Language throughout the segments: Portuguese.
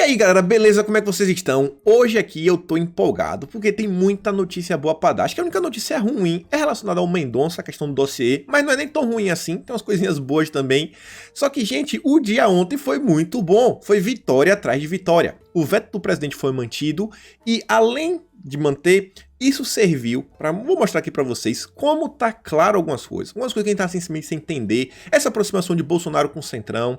aí galera, beleza? Como é que vocês estão? Hoje aqui eu tô empolgado, porque tem muita notícia boa pra dar. Acho que a única notícia ruim é relacionada ao Mendonça, a questão do dossiê, mas não é nem tão ruim assim, tem umas coisinhas boas também. Só que, gente, o dia ontem foi muito bom, foi vitória atrás de vitória. O veto do presidente foi mantido e, além de manter, isso serviu para, vou mostrar aqui para vocês como tá claro algumas coisas que a gente tá simplesmente sem entender, essa aproximação de Bolsonaro com o Centrão.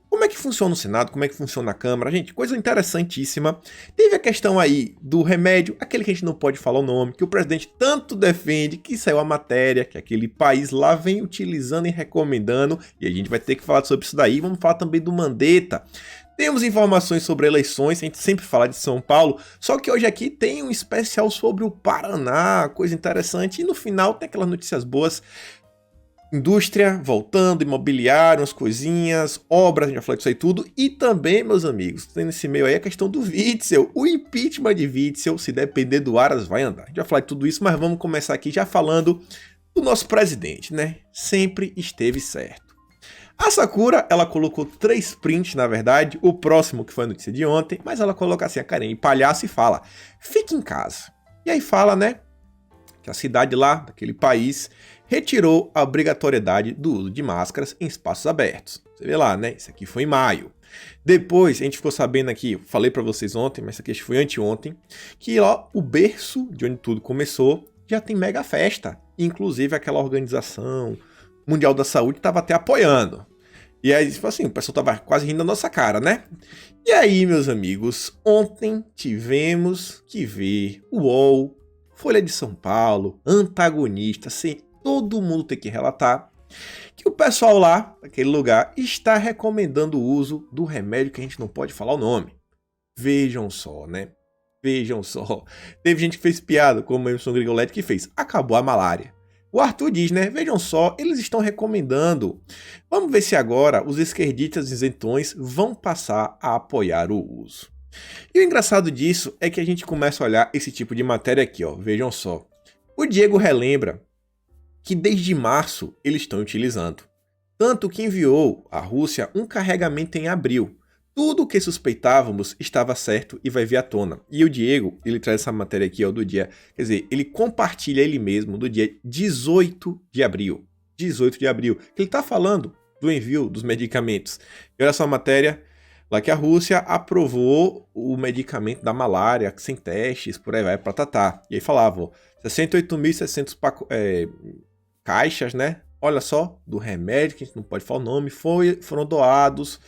Como é que funciona o Senado, como é que funciona a Câmara? Gente, coisa interessantíssima. Teve a questão aí do remédio, aquele que a gente não pode falar o nome, que o presidente tanto defende, que saiu a matéria, que aquele país lá vem utilizando e recomendando, e a gente vai ter que falar sobre isso daí. Vamos falar também do Mandetta. Temos informações sobre eleições, a gente sempre fala de São Paulo, só que hoje aqui tem um especial sobre o Paraná, coisa interessante, e no final tem aquelas notícias boas. Indústria voltando, imobiliário, umas coisinhas, obras, a gente já falou disso aí tudo. E também, meus amigos, tem nesse meio aí a questão do Witzel. O impeachment de Witzel, se depender do Aras, vai andar. A gente vai falar de tudo isso, mas vamos começar aqui já falando do nosso presidente, né? Sempre esteve certo. A Sakura, ela colocou 3 prints, na verdade, o próximo que foi a notícia de ontem, mas ela coloca assim a carinha de palhaço e fala, fique em casa. E aí fala, né, que a cidade lá, daquele país, retirou a obrigatoriedade do uso de máscaras em espaços abertos. Você vê lá, né? Isso aqui foi em maio. Depois, a gente ficou sabendo aqui, falei pra vocês ontem, mas isso aqui foi anteontem, que lá o berço de onde tudo começou já tem mega festa. Inclusive aquela organização Mundial da Saúde estava até apoiando. E aí, tipo assim, o pessoal tava quase rindo da nossa cara, né? E aí, meus amigos, ontem tivemos que ver o UOL, Folha de São Paulo, Antagonista, todo mundo tem que relatar que o pessoal lá, naquele lugar, está recomendando o uso do remédio que a gente não pode falar o nome. Vejam só, né? Vejam só. Teve gente que fez piada, como o Emerson Grigoletti, que fez. Acabou a malária. O Arthur diz, né? Vejam só, eles estão recomendando. Vamos ver se agora os esquerdistas isentões vão passar a apoiar o uso. E o engraçado disso é que a gente começa a olhar esse tipo de matéria aqui, ó. Vejam só. O Diego relembra que desde março eles estão utilizando. Tanto que enviou à Rússia um carregamento em abril. Tudo o que suspeitávamos estava certo e vai vir à tona. E o Diego, ele traz essa matéria aqui, ó, do dia... Quer dizer, ele compartilha ele mesmo do dia 18 de abril. 18 de abril. Ele está falando do envio dos medicamentos. E olha só a matéria... Lá que a Rússia aprovou o medicamento da malária, sem testes, por aí vai, pra tratar. E aí falava, ó, 68.600 caixas, né? Olha só, do remédio, que a gente não pode falar o nome, foram doados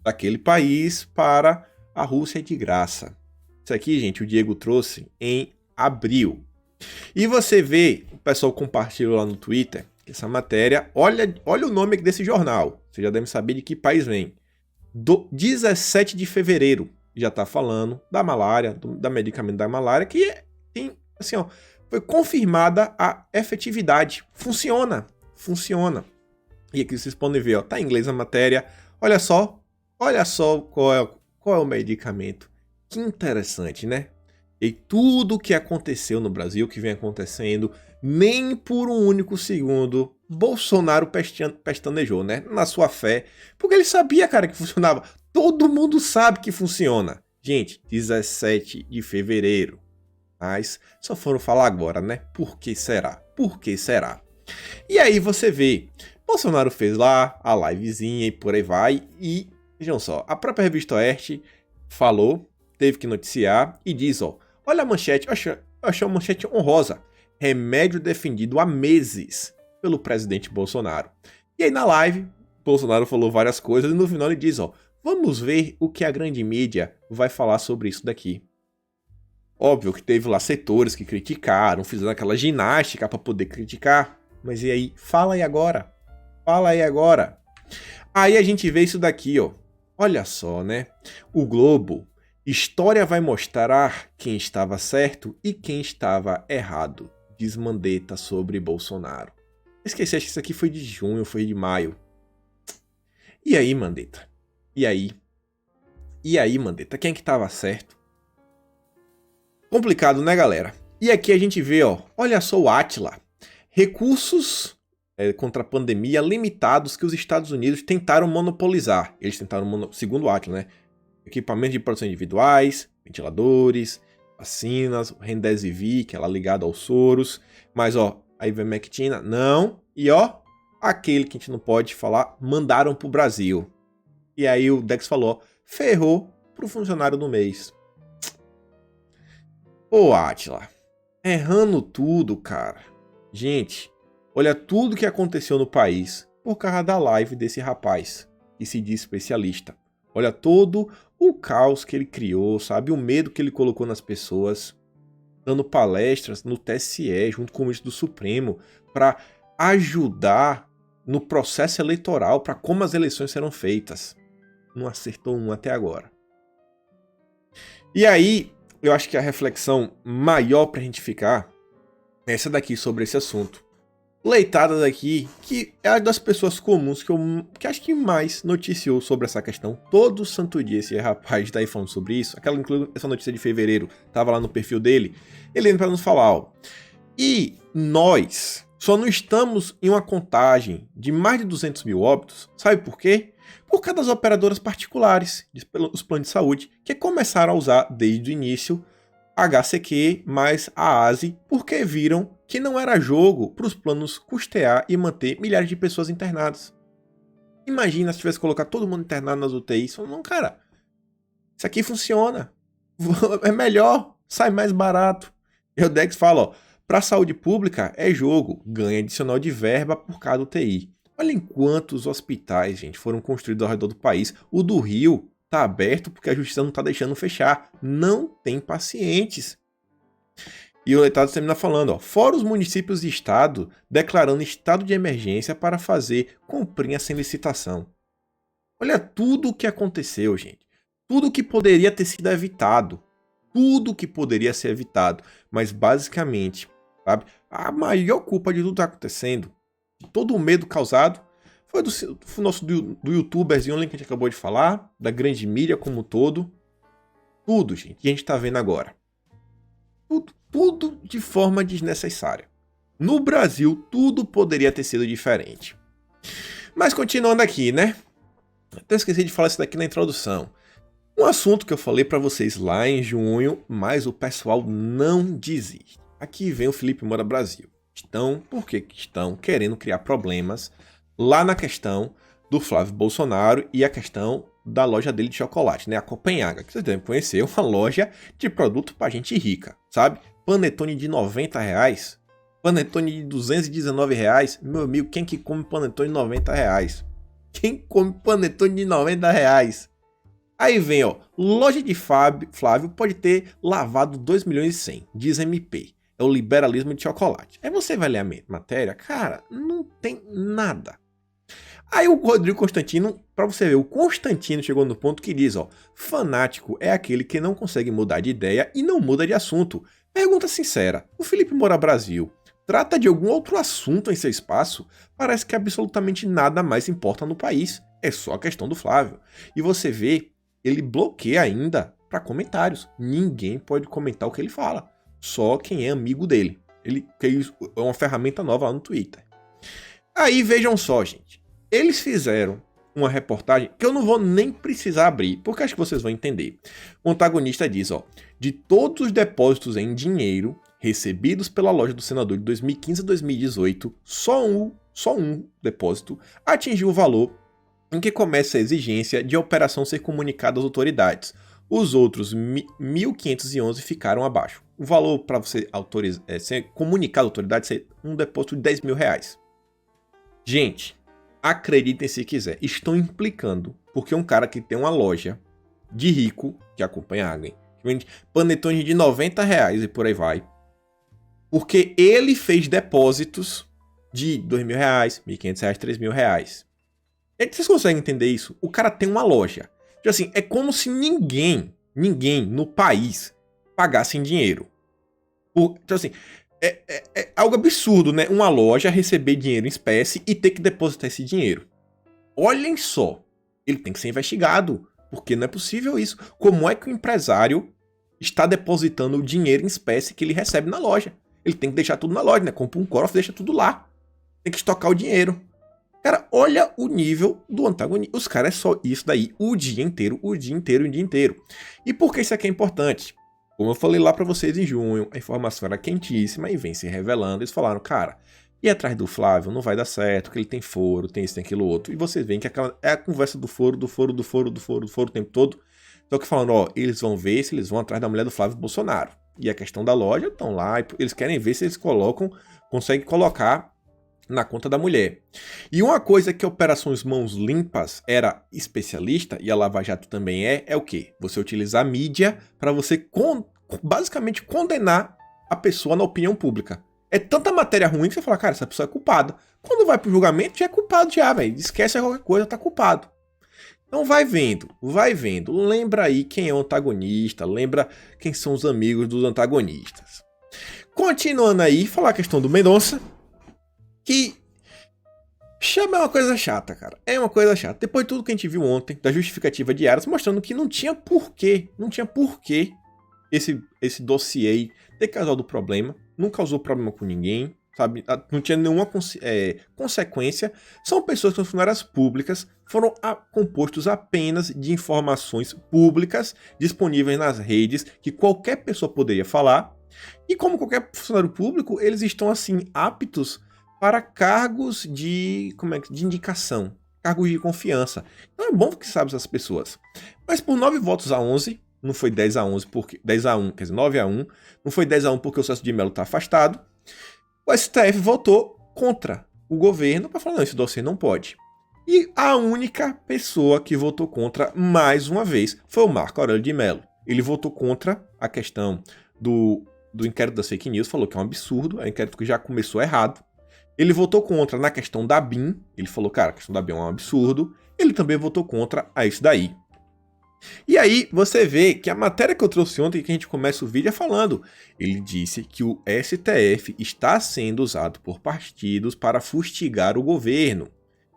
daquele país para a Rússia de graça. Isso aqui, gente, o Diego trouxe em abril. E você vê, o pessoal compartilhou lá no Twitter, essa matéria, olha o nome desse jornal. Você já deve saber de que país vem. Do 17 de fevereiro já está falando da malária, da medicamento da malária, que tem, assim, ó, foi confirmada a efetividade. Funciona. E aqui vocês podem ver, ó, tá em inglês a matéria. Olha só qual é o medicamento. Que interessante, né? E tudo o que aconteceu no Brasil, que vem acontecendo, nem por um único segundo Bolsonaro pestanejou, né? Na sua fé. Porque ele sabia, cara, que funcionava. Todo mundo sabe que funciona. Gente, 17 de fevereiro. Mas só foram falar agora, né? Por que será? Por que será? E aí você vê, Bolsonaro fez lá a livezinha e por aí vai. E, vejam só, a própria revista Oeste falou, teve que noticiar e diz, ó, olha a manchete, eu achei uma manchete honrosa. Remédio defendido há meses pelo presidente Bolsonaro. E aí na live, Bolsonaro falou várias coisas e no final ele diz, ó, vamos ver o que a grande mídia vai falar sobre isso daqui. Óbvio que teve lá setores que criticaram, fizeram aquela ginástica para poder criticar, mas e aí? Fala aí agora. Aí a gente vê isso daqui, ó. Olha só, né? O Globo, história vai mostrar quem estava certo e quem estava errado, diz Mandetta sobre Bolsonaro. Esqueci, acho que isso aqui foi de junho, foi de maio. E aí, Mandetta? E aí, Mandetta? Quem é que estava certo? Complicado, né, galera? E aqui a gente vê, ó, olha só o Átila. Recursos contra a pandemia limitados que os Estados Unidos tentaram monopolizar. Eles tentaram, segundo o Átila, né? equipamentos de proteção individuais, ventiladores, vacinas, Remdesivir, que é lá ligado aos soros, mas ó, a ivermectina, não, e ó, aquele que a gente não pode falar, mandaram pro Brasil. E aí o Dex falou, ferrou pro funcionário do mês. Ô Átila, errando tudo, cara. Gente, olha tudo que aconteceu no país por causa da live desse rapaz, que se diz especialista. Olha todo o caos que ele criou, sabe? O medo que ele colocou nas pessoas, dando palestras no TSE, junto com o ministro do Supremo, para ajudar no processo eleitoral, para como as eleições serão feitas. Não acertou um até agora. E aí, eu acho que a reflexão maior pra gente ficar é essa daqui sobre esse assunto. Leitada daqui, que é a das pessoas comuns que acho que mais noticiou sobre essa questão. Todo santo dia esse rapaz tá aí falando sobre isso. Essa notícia de fevereiro tava lá no perfil dele. Ele indo pra nos falar, ó. E nós só não estamos em uma contagem de mais de 200 mil óbitos. Sabe por quê? Por causa das operadoras particulares, os planos de saúde, que começaram a usar desde o início HCQ mais a ASE, porque viram que não era jogo para os planos custear e manter milhares de pessoas internadas. Imagina se tivesse colocado todo mundo internado nas UTIs. Não, cara, isso aqui funciona. É melhor, sai mais barato. E o Dex fala, ó, para a saúde pública é jogo, ganha adicional de verba por cada UTI. Olha em quantos hospitais, gente, foram construídos ao redor do país. O do Rio tá aberto porque a justiça não tá deixando fechar. Não tem pacientes. E o letrado termina falando, ó, fora os municípios de estado declarando estado de emergência para fazer comprinha sem licitação. Olha tudo o que aconteceu, gente. Tudo que poderia ter sido evitado. Tudo que poderia ser evitado. Mas basicamente, sabe, a maior culpa de tudo que tá acontecendo, de todo o medo causado, foi do nosso do youtuberzinho que a gente acabou de falar, da grande mídia como um todo. Tudo, gente, que a gente tá vendo agora. Tudo de forma desnecessária. No Brasil, tudo poderia ter sido diferente. Mas continuando aqui, né? Até esqueci de falar isso daqui na introdução. Um assunto que eu falei pra vocês lá em junho, mas o pessoal não desiste. Aqui vem o Felipe Moura Brasil. Por que estão querendo criar problemas lá na questão do Flávio Bolsonaro e a questão da loja dele de chocolate, né? A Copenhaga, que vocês devem conhecer, uma loja de produto pra gente rica, sabe? Panetone de R$90, panetone de R$219, meu amigo, quem que come panetone de R$90? Quem come panetone de R$90? Aí vem, ó, loja de Flávio pode ter lavado 2.100.000, diz MP. É o liberalismo de chocolate. Aí você vai ler a matéria, cara, não tem nada. Aí o Rodrigo Constantino, pra você ver, o Constantino chegou no ponto que diz, ó, fanático é aquele que não consegue mudar de ideia e não muda de assunto. Pergunta sincera, o Felipe Moura Brasil trata de algum outro assunto em seu espaço? Parece que absolutamente nada mais importa no país. É só a questão do Flávio. E você vê, ele bloqueia ainda para comentários. Ninguém pode comentar o que ele fala. Só quem é amigo dele. Ele fez uma ferramenta nova lá no Twitter. Aí vejam só, gente. Eles fizeram uma reportagem que eu não vou nem precisar abrir, porque acho que vocês vão entender. O antagonista diz, ó, de todos os depósitos em dinheiro recebidos pela loja do senador de 2015 a 2018, só um depósito atingiu o valor em que começa a exigência de a operação ser comunicada às autoridades. Os outros 1.511 ficaram abaixo. O valor para você ser comunicado à autoridade é um depósito de R$10.000. Gente, acreditem se quiser, estão implicando porque um cara que tem uma loja de rico, que acompanha água, que vende panetone de R$90 e por aí vai, porque ele fez depósitos de R$2.000, R$1.500, R$3.000. Vocês conseguem entender isso? O cara tem uma loja. Então, assim, é como se ninguém no país pagasse em dinheiro. Então, assim, é algo absurdo, né? Uma loja receber dinheiro em espécie e ter que depositar esse dinheiro. Olhem só, ele tem que ser investigado, porque não é possível isso. Como é que o empresário está depositando o dinheiro em espécie que ele recebe na loja? Ele tem que deixar tudo na loja, né? Compra um cofre e deixa tudo lá. Tem que estocar o dinheiro. Cara, olha o nível do antagonista. Os caras é só isso daí o dia inteiro, o dia inteiro, o dia inteiro. E por que isso aqui é importante? Como eu falei lá pra vocês em junho, a informação era quentíssima e vem se revelando. Eles falaram, cara, ir atrás do Flávio não vai dar certo, que ele tem foro, tem isso, tem aquilo outro. E vocês veem que é a conversa do foro o tempo todo. Só que falando, ó, eles vão ver se eles vão atrás da mulher do Flávio Bolsonaro. E a questão da loja, estão lá, e eles querem ver se eles conseguem colocar na conta da mulher. E uma coisa que a Operações Mãos Limpas era especialista, e a Lava Jato também é o quê? Você utilizar a mídia para você basicamente condenar a pessoa na opinião pública. É tanta matéria ruim que você fala, cara, essa pessoa é culpada. Quando vai pro julgamento, já é culpado já, velho. Esquece qualquer coisa, tá culpado. Então vai vendo, vai vendo. Lembra aí quem é o antagonista, lembra quem são os amigos dos antagonistas. Continuando aí, falar a questão do Mendonça, que chama é uma coisa chata, cara. É uma coisa chata. Depois de tudo que a gente viu ontem, da justificativa de Aras, mostrando que não tinha porquê esse dossiê ter causado problema, não causou problema com ninguém, sabe? Não tinha nenhuma consequência. São pessoas que são funcionárias públicas, foram compostos apenas de informações públicas disponíveis nas redes que qualquer pessoa poderia falar. E como qualquer funcionário público, eles estão assim aptos para cargos de indicação, cargos de confiança. Então é bom que sabe essas pessoas. Mas por 9 votos a 11, não foi 10 a 11, porque 10 a 1, quer dizer, 9 a 1, não foi 10 a 1 porque o Celso de Mello está afastado. O STF votou contra o governo para falar, não, esse dossiê não pode. E a única pessoa que votou contra, mais uma vez, foi o Marco Aurélio de Mello. Ele votou contra a questão do inquérito das fake news, falou que é um absurdo, é um inquérito que já começou errado. Ele votou contra na questão da BIM, ele falou, cara, a questão da BIM é um absurdo. Ele também votou contra a isso daí. E aí você vê que a matéria que eu trouxe ontem, que a gente começa o vídeo, é falando. Ele disse que o STF está sendo usado por partidos para fustigar o governo.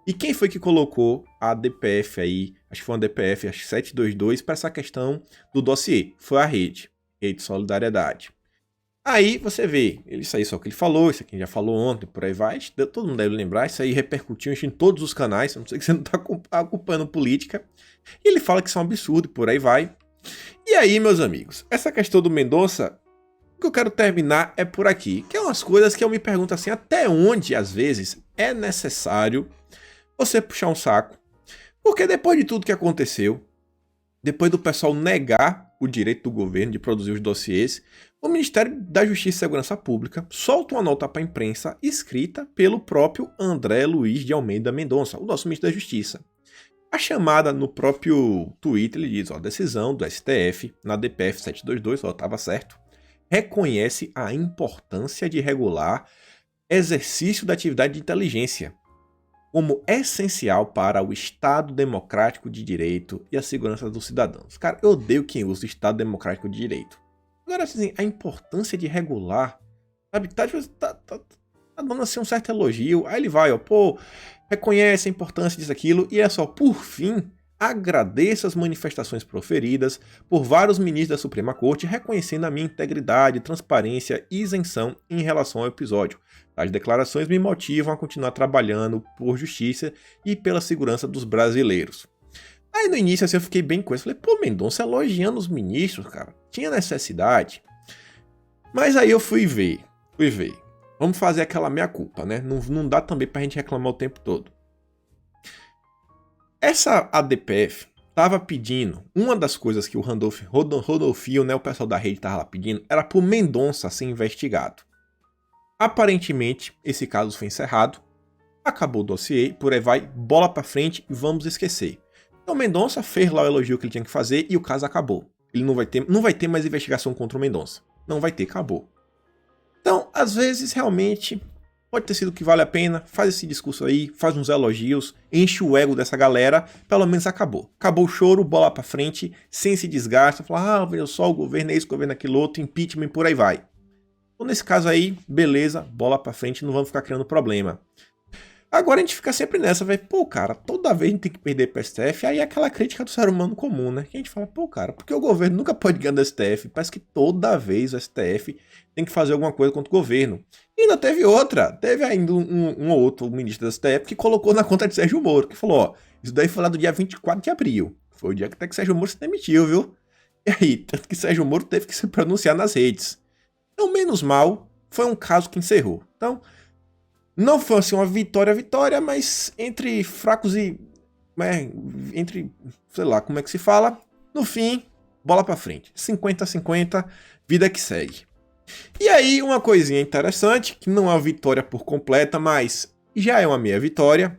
E quem foi que colocou a DPF aí, acho que foi uma DPF, acho que 722, para essa questão do dossiê? Foi a Rede Solidariedade. Aí você vê, isso aí só o que ele falou, isso aqui a gente já falou ontem, por aí vai, todo mundo deve lembrar, isso aí repercutiu em todos os canais, não sei que você não está acompanhando política, e ele fala que isso é um absurdo, por aí vai. E aí, meus amigos, essa questão do Mendonça, o que eu quero terminar é por aqui, que é umas coisas que eu me pergunto assim, até onde, às vezes, é necessário você puxar um saco, porque depois de tudo que aconteceu, depois do pessoal negar o direito do governo de produzir os dossiês, o Ministério da Justiça e Segurança Pública solta uma nota para a imprensa escrita pelo próprio André Luiz de Almeida Mendonça, o nosso ministro da Justiça. A chamada no próprio Twitter, ele diz, ó, decisão do STF na DPF 722, ó, estava certo, reconhece a importância de regular exercício da atividade de inteligência como essencial para o Estado Democrático de Direito e a segurança dos cidadãos. Cara, eu odeio quem usa o Estado Democrático de Direito. Agora, assim, a importância de regular, sabe, tá dando assim um certo elogio, aí ele vai, ó, pô, reconhece a importância disso, aquilo, e é só, por fim, agradeço as manifestações proferidas por vários ministros da Suprema Corte, reconhecendo a minha integridade, transparência e isenção em relação ao episódio. As declarações me motivam a continuar trabalhando por justiça e pela segurança dos brasileiros. Aí no início assim, eu fiquei bem com isso. Falei, pô, Mendonça elogiando os ministros, cara. Tinha necessidade. Mas aí eu fui ver. Vamos fazer aquela meia-culpa, né? Não dá também pra gente reclamar o tempo todo. Essa ADPF tava pedindo, uma das coisas que o Rodolfinho, né, o pessoal da rede tava lá pedindo, era pro Mendonça ser investigado. Aparentemente, esse caso foi encerrado, acabou o dossiê, por aí vai, bola pra frente e vamos esquecer. Então Mendonça fez lá o elogio que ele tinha que fazer e o caso acabou. Ele não vai ter mais investigação contra o Mendonça. Não vai ter, acabou. Então, às vezes, realmente, pode ter sido que vale a pena, faz esse discurso aí, faz uns elogios, enche o ego dessa galera, pelo menos acabou. Acabou o choro, bola pra frente, sem se desgaste, falar, veja só, o governo é isso, o governo é aquilo outro, impeachment, por aí vai. Então, nesse caso aí, beleza, bola pra frente, não vamos ficar criando problema. Agora a gente fica sempre nessa, velho. Pô, cara, toda vez a gente tem que perder pro STF, aí é aquela crítica do ser humano comum, né? Que a gente fala, pô, cara, porque o governo nunca pode ganhar do STF. Parece que toda vez o STF tem que fazer alguma coisa contra o governo. E ainda teve outra. Teve ainda um ou outro ministro do STF que colocou na conta de Sérgio Moro, que falou, ó, isso daí foi lá do dia 24 de abril. Foi o dia que até que Sérgio Moro se demitiu, viu? E aí, tanto que Sérgio Moro teve que se pronunciar nas redes. Então, menos mal, foi um caso que encerrou. Então, não foi assim uma vitória, mas entre fracos e. Entre. Sei lá, como é que se fala? No fim, bola pra frente. 50-50, vida que segue. E aí, uma coisinha interessante, que não é uma vitória por completa, mas já é uma meia vitória.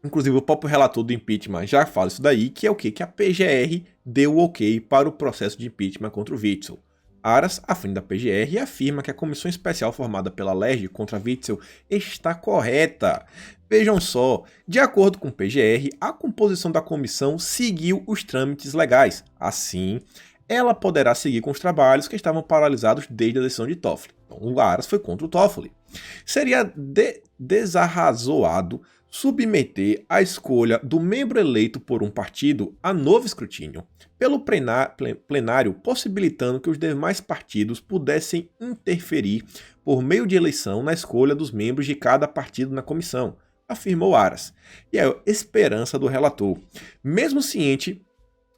Inclusive, o próprio relator do impeachment já fala isso daí, que é o quê? Que a PGR deu o ok para o processo de impeachment contra o Witzel. Aras, à frente da PGR, afirma que a comissão especial formada pela LERJ contra Witzel está correta. Vejam só, de acordo com o PGR, a composição da comissão seguiu os trâmites legais. Assim, ela poderá seguir com os trabalhos que estavam paralisados desde a decisão de Toffoli. Então, o Aras foi contra o Toffoli. Seria desarrazoado submeter a escolha do membro eleito por um partido a novo escrutínio pelo plenário, possibilitando que os demais partidos pudessem interferir por meio de eleição na escolha dos membros de cada partido na comissão, afirmou Aras. E é a esperança do relator. Mesmo ciente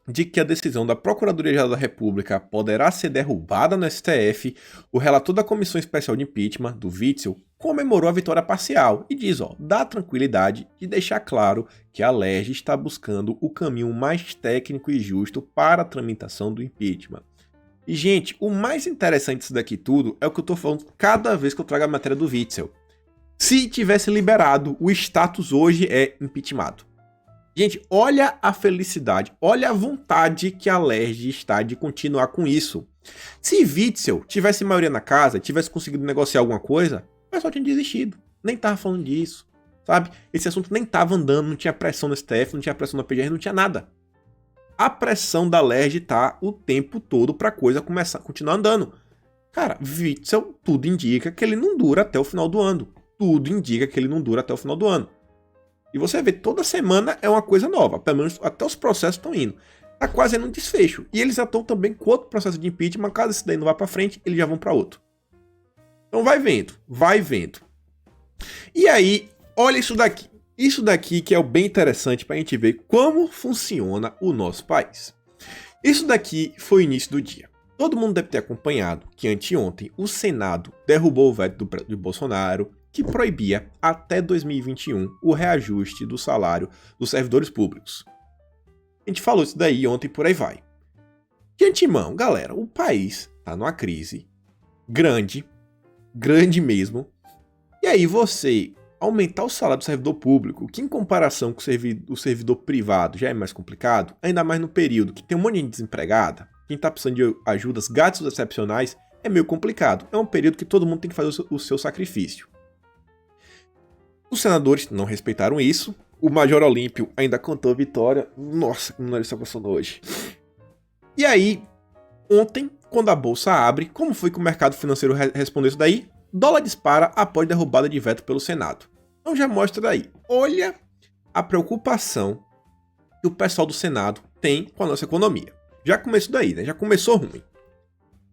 de que a decisão da Procuradoria-Geral da República poderá ser derrubada no STF, o relator da Comissão Especial de Impeachment, do Witzel, comemorou a vitória parcial e diz, dá tranquilidade de deixar claro que a LERJ está buscando o caminho mais técnico e justo para a tramitação do impeachment. E, gente, o mais interessante disso daqui tudo é o que eu tô falando cada vez que eu trago a matéria do Witzel. Se tivesse liberado, o status hoje é impeachmentado. Gente, olha a felicidade, olha a vontade que a LERJ está de continuar com isso. Se Witzel tivesse maioria na casa, tivesse conseguido negociar alguma coisa, o pessoal tinha desistido. Nem tava falando disso, sabe? Esse assunto nem tava andando, não tinha pressão no STF, não tinha pressão na PGR, não tinha nada. A pressão da LERJ tá o tempo todo pra coisa continuar andando. Cara, Witzel, tudo indica que ele não dura até o final do ano. Tudo indica que ele não dura até o final do ano. E você vê, toda semana é uma coisa nova. Pelo menos até os processos estão indo. Tá quase indo um desfecho. E eles já estão também com outro processo de impeachment. Caso esse daí não vá pra frente, eles já vão pra outro. Então vai vendo, vai vendo. E aí, olha isso daqui. Isso daqui que é bem interessante pra gente ver como funciona o nosso país. Isso daqui foi o início do dia. Todo mundo deve ter acompanhado que anteontem o Senado derrubou o veto de Bolsonaro, que proibia até 2021 o reajuste do salário dos servidores públicos. A gente falou isso daí ontem e por aí vai. De antemão, galera, o país tá numa crise grande, grande mesmo. E aí você aumentar o salário do servidor público, que em comparação com o servidor privado já é mais complicado, ainda mais no período que tem um monte de gente desempregada, quem tá precisando de ajudas, gastos excepcionais, é meio complicado. É um período que todo mundo tem que fazer o seu sacrifício. Os senadores não respeitaram isso. O Major Olímpio ainda cantou vitória. Nossa, como nariz está coçando hoje. E aí, ontem, quando a bolsa abre, como foi que o mercado financeiro respondeu isso daí? Dólar dispara após derrubada de veto pelo Senado. Então já mostra daí. Olha a preocupação que o pessoal do Senado tem com a nossa economia. Já começou daí, né? Já começou ruim.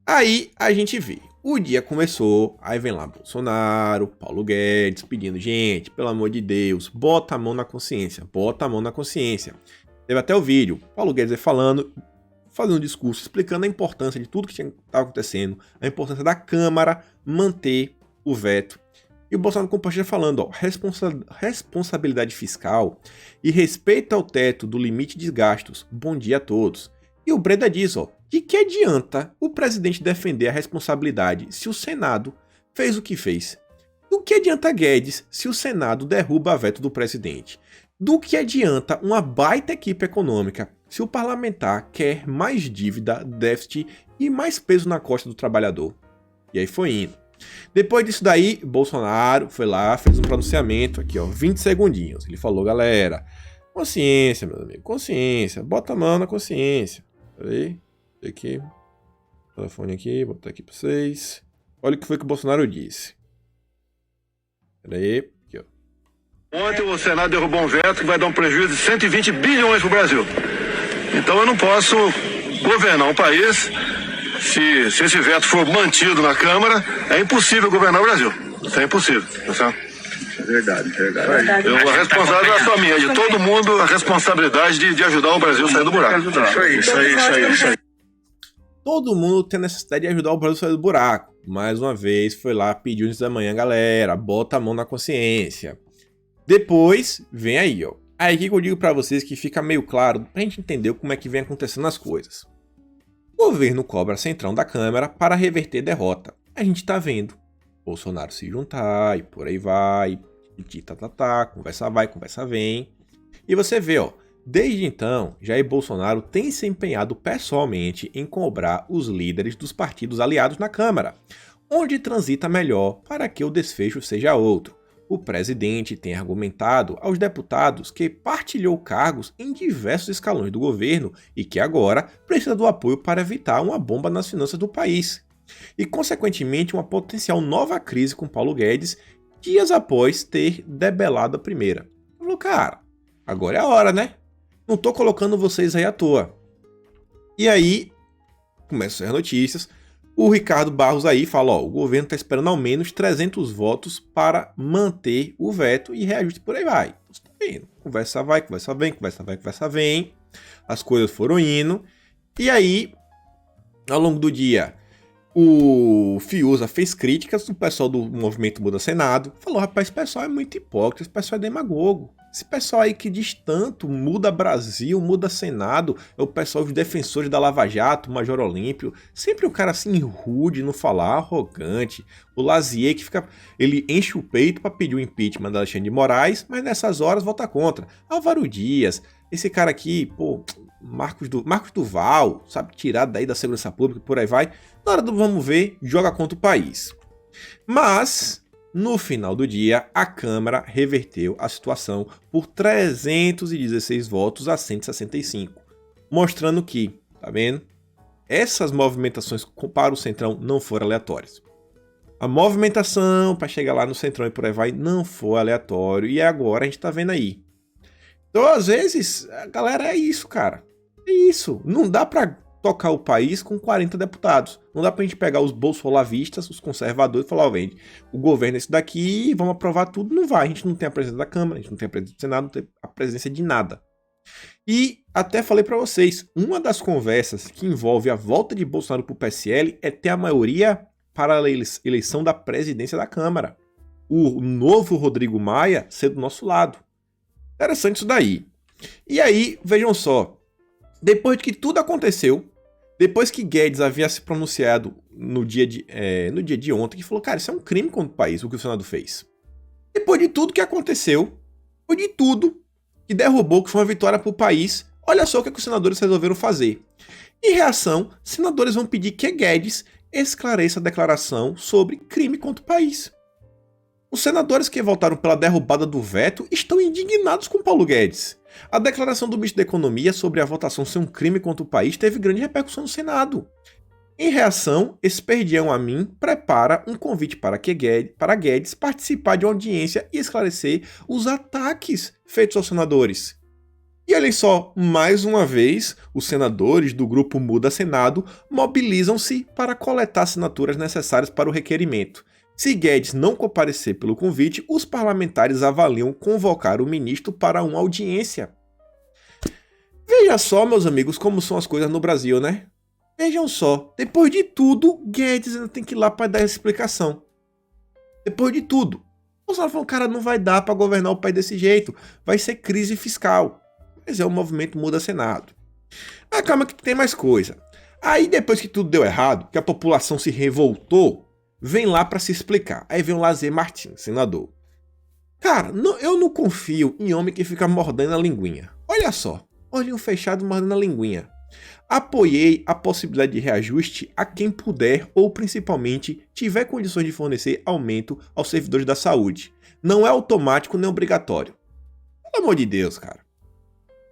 Aí a gente vê. O dia começou, aí vem lá Bolsonaro, Paulo Guedes pedindo, gente, pelo amor de Deus, bota a mão na consciência, bota a mão na consciência. Teve até o vídeo, Paulo Guedes falando, fazendo um discurso, explicando a importância de tudo que estava acontecendo, a importância da Câmara manter o veto. E o Bolsonaro compartilha falando, responsabilidade fiscal e respeito ao teto do limite de gastos. Bom dia a todos. E o Breda diz, de que adianta o presidente defender a responsabilidade se o Senado fez o que fez? Do que adianta Guedes se o Senado derruba a veto do presidente? Do que adianta uma baita equipe econômica se o parlamentar quer mais dívida, déficit e mais peso na costa do trabalhador? E aí foi indo. Depois disso daí, Bolsonaro foi lá, fez um pronunciamento aqui, 20 segundinhos. Ele falou, galera, consciência, meu amigo, consciência, bota a mão na consciência. Peraí, aqui, telefone aqui, vou botar aqui pra vocês. Olha o que foi que o Bolsonaro disse. Peraí, aqui, Ontem o Senado derrubou um veto que vai dar um prejuízo de 120 bilhões para o Brasil. Então eu não posso governar um país, se esse veto for mantido na Câmara, é impossível governar o Brasil. Isso é impossível, tá certo? Verdade. A responsabilidade é só minha, de todo mundo, a responsabilidade de ajudar o Brasil a sair do buraco. Isso aí. Todo mundo tem necessidade de ajudar o Brasil a sair do buraco. Mais uma vez, foi lá, pediu antes da manhã, galera, bota a mão na consciência. Depois, vem aí, ó. Aí que eu digo pra vocês que fica meio claro pra gente entender como é que vem acontecendo as coisas. O governo cobra centrão da Câmara para reverter derrota. A gente tá vendo Bolsonaro se juntar e por aí vai, conversa vai, conversa vem. E você vê, ó, desde então, Jair Bolsonaro tem se empenhado pessoalmente em cobrar os líderes dos partidos aliados na Câmara, onde transita melhor para que o desfecho seja outro. O presidente tem argumentado aos deputados que partilhou cargos em diversos escalões do governo e que agora precisa do apoio para evitar uma bomba nas finanças do país. E, consequentemente, uma potencial nova crise com Paulo Guedes, dias após ter debelado a primeira. Falou, cara, agora é a hora, né? Não tô colocando vocês aí à toa. E aí, começam as notícias. O Ricardo Barros aí fala, ó, o governo está esperando ao menos 300 votos para manter o veto e reajuste por aí vai. Você tá vendo? Conversa vai, conversa vem, conversa vai, conversa vem. As coisas foram indo. E aí, ao longo do dia, o Fiuza fez críticas, o pessoal do Movimento Muda Senado falou, rapaz, esse pessoal é muito hipócrita, esse pessoal é demagogo. Esse pessoal aí que diz tanto, muda Brasil, muda Senado, é o pessoal, os defensores da Lava Jato, Major Olímpio, sempre o cara assim rude, não falar, arrogante, o Lazier que fica, ele enche o peito para pedir o impeachment da Alexandre de Moraes, mas nessas horas vota contra. Álvaro Dias, esse cara aqui, pô, Marcos Duval, sabe, tirado daí da segurança pública, por aí vai, na hora do vamos ver, joga contra o país. Mas no final do dia, a Câmara reverteu a situação por 316 votos a 165, mostrando que, tá vendo? Essas movimentações para o Centrão não foram aleatórias. A movimentação para chegar lá no Centrão e por aí vai não foi aleatório e agora a gente tá vendo aí. Então, às vezes, a galera é isso, cara. É isso. Não dá para tocar o país com 40 deputados. Não dá pra gente pegar os bolsolavistas, os conservadores e falar, ó, vende, o governo é esse daqui, vamos aprovar tudo. Não vai, a gente não tem a presença da Câmara, a gente não tem a presença do Senado, não tem a presença de nada. E até falei pra vocês, uma das conversas que envolve a volta de Bolsonaro pro PSL é ter a maioria para a eleição da presidência da Câmara. O novo Rodrigo Maia ser do nosso lado. Interessante isso daí. E aí, vejam só, depois que tudo aconteceu, depois que Guedes havia se pronunciado no dia de ontem, que falou, cara, isso é um crime contra o país, o que o Senado fez. Depois de tudo que aconteceu, depois de tudo que derrubou, que foi uma vitória para o país, olha só o que os senadores resolveram fazer. Em reação, senadores vão pedir que Guedes esclareça a declaração sobre crime contra o país. Os senadores que votaram pela derrubada do veto estão indignados com Paulo Guedes. A declaração do ministro da Economia sobre a votação ser um crime contra o país teve grande repercussão no Senado. Em reação, Esperdião Amin prepara um convite para Guedes participar de uma audiência e esclarecer os ataques feitos aos senadores. E olhem só, mais uma vez, os senadores do grupo Muda Senado mobilizam-se para coletar assinaturas necessárias para o requerimento. Se Guedes não comparecer pelo convite, os parlamentares avaliam convocar o ministro para uma audiência. Veja só, meus amigos, como são as coisas no Brasil, né? Vejam só, depois de tudo, Guedes ainda tem que ir lá para dar essa explicação. Depois de tudo. O Bolsonaro falou, cara, não vai dar para governar o país desse jeito, vai ser crise fiscal. Mas é o movimento Muda Senado. Mas calma que tem mais coisa. Aí depois que tudo deu errado, que a população se revoltou, vem lá para se explicar. Aí vem o Lazier Martins, senador. Cara, eu não confio em homem que fica mordendo a linguinha. Olha só, olhinho fechado mordendo a linguinha. Apoiei a possibilidade de reajuste a quem puder ou principalmente tiver condições de fornecer aumento aos servidores da saúde. Não é automático nem obrigatório. Pelo amor de Deus, cara.